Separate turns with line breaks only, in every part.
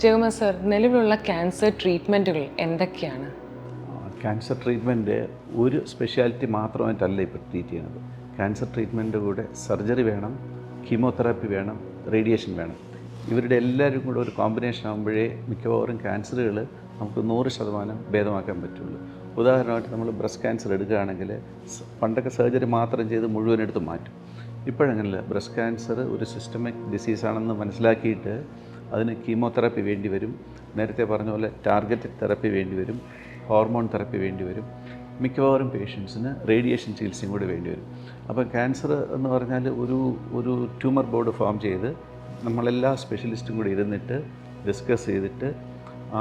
Jayakumar sir, നിലവിലുള്ള cancer ട്രീറ്റ്മെൻറ്റുകൾ എന്തൊക്കെയാണ്?
Cancer treatment ഒരു സ്പെഷ്യാലിറ്റി മാത്രമായിട്ടല്ല ഇപ്പോൾ ട്രീറ്റ് ചെയ്യുന്നത്. ക്യാൻസർ ട്രീറ്റ്മെൻറ്റ് കൂടെ സർജറി വേണം, കീമോതെറാപ്പി വേണം, റേഡിയേഷൻ വേണം. ഇവരുടെ എല്ലാവരും കൂടെ ഒരു കോമ്പിനേഷൻ ആകുമ്പോഴേ മിക്കവാറും ക്യാൻസറുകൾ നമുക്ക് 100% ഭേദമാക്കാൻ പറ്റുള്ളൂ. ഉദാഹരണമായിട്ട് നമ്മൾ ബ്രസ്റ്റ് ക്യാൻസർ എടുക്കുകയാണെങ്കിൽ പണ്ടൊക്കെ സർജറി മാത്രം ചെയ്ത് മുഴുവൻ എടുത്ത് മാറ്റും. ഇപ്പോഴങ്ങനെയല്ല. ബ്രസ്റ്റ് ക്യാൻസർ ഒരു സിസ്റ്റമിക് ഡിസീസാണെന്ന് മനസ്സിലാക്കിയിട്ട് അതിന് കീമോതെറാപ്പി വേണ്ടി വരും, നേരത്തെ പറഞ്ഞ പോലെ ടാർഗറ്റഡ് തെറപ്പി വേണ്ടി വരും, ഹോർമോൺ തെറപ്പി വേണ്ടി വരും, മിക്കവാറും പേഷ്യൻസിന് റേഡിയേഷൻ ചികിത്സയും കൂടി വേണ്ടി വരും. അപ്പോൾ ക്യാൻസർ എന്ന് പറഞ്ഞാൽ ഒരു ട്യൂമർ ബോർഡ് ഫോം ചെയ്ത് നമ്മളെല്ലാ സ്പെഷ്യലിസ്റ്റും കൂടി ഇരുന്നിട്ട് ഡിസ്കസ് ചെയ്തിട്ട്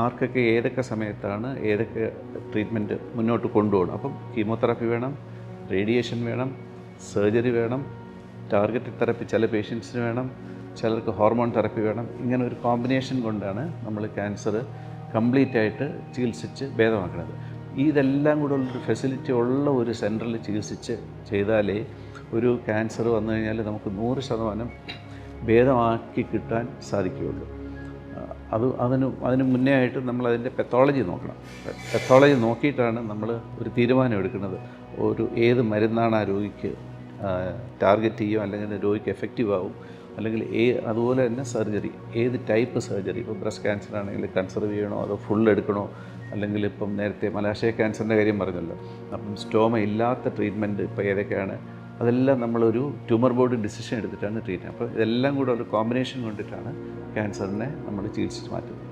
ആർക്കൊക്കെ ഏതൊക്കെ സമയത്താണ് ഏതൊക്കെ ട്രീറ്റ്മെൻറ്റ് മുന്നോട്ട് കൊണ്ടുപോകണം. അപ്പം കീമോതെറാപ്പി വേണം, റേഡിയേഷൻ വേണം, സർജറി വേണം, ടാർഗറ്റഡ് തെറപ്പി ചില പേഷ്യൻസിന് വേണം, ചിലർക്ക് ഹോർമോൺ തെറപ്പി വേണം. ഇങ്ങനെ ഒരു കോമ്പിനേഷൻ കൊണ്ടാണ് നമ്മൾ ക്യാൻസർ കംപ്ലീറ്റ് ആയിട്ട് ചികിത്സിച്ച് ഭേദമാക്കുന്നത്. ഇതെല്ലാം കൂടെ ഉള്ളൊരു ഫെസിലിറ്റി ഉള്ള ഒരു സെൻറ്ററിൽ ചികിത്സിച്ച് ചെയ്താലേ ഒരു ക്യാൻസർ വന്നു കഴിഞ്ഞാൽ നമുക്ക് 100% ഭേദമാക്കി കിട്ടാൻ സാധിക്കുകയുള്ളൂ. അതിന് മുന്നേ ആയിട്ട് നമ്മളതിൻ്റെ പെത്തോളജി നോക്കണം. പെത്തോളജി നോക്കിയിട്ടാണ് നമ്മൾ ഒരു തീരുമാനം എടുക്കുന്നത്. ഏത് മരുന്നാണ് ആ രോഗിക്ക് ടാർഗറ്റ് ചെയ്യും, അല്ലെങ്കിൽ രോഗിക്ക് എഫക്റ്റീവ് ആവും, അല്ലെങ്കിൽ അതുപോലെ തന്നെ സർജറി, ഏത് ടൈപ്പ് സർജറി. ഇപ്പോൾ ബ്രസ്റ്റ് ക്യാൻസർ ആണെങ്കിൽ കൺസർവ് ചെയ്യണോ അതോ ഫുൾ എടുക്കണോ, അല്ലെങ്കിൽ ഇപ്പം നേരത്തെ മലാശയ ക്യാൻസറിൻ്റെ കാര്യം പറഞ്ഞല്ലോ, അപ്പം സ്റ്റോമ ഇല്ലാത്ത ട്രീറ്റ്മെൻറ്റ് ഇപ്പോൾ ഏതൊക്കെയാണ്, അതെല്ലാം നമ്മളൊരു ട്യൂമർ ബോർഡ് ഡിസിഷൻ എടുത്തിട്ടാണ് ട്രീറ്റ് ചെയ്യുന്നത്. അപ്പോൾ ഇതെല്ലാം കൂടെ ഒരു കോമ്പിനേഷൻ കൊണ്ടിട്ടാണ് ക്യാൻസറിനെ നമ്മൾ ചികിത്സിച്ച് മാറ്റുന്നത്.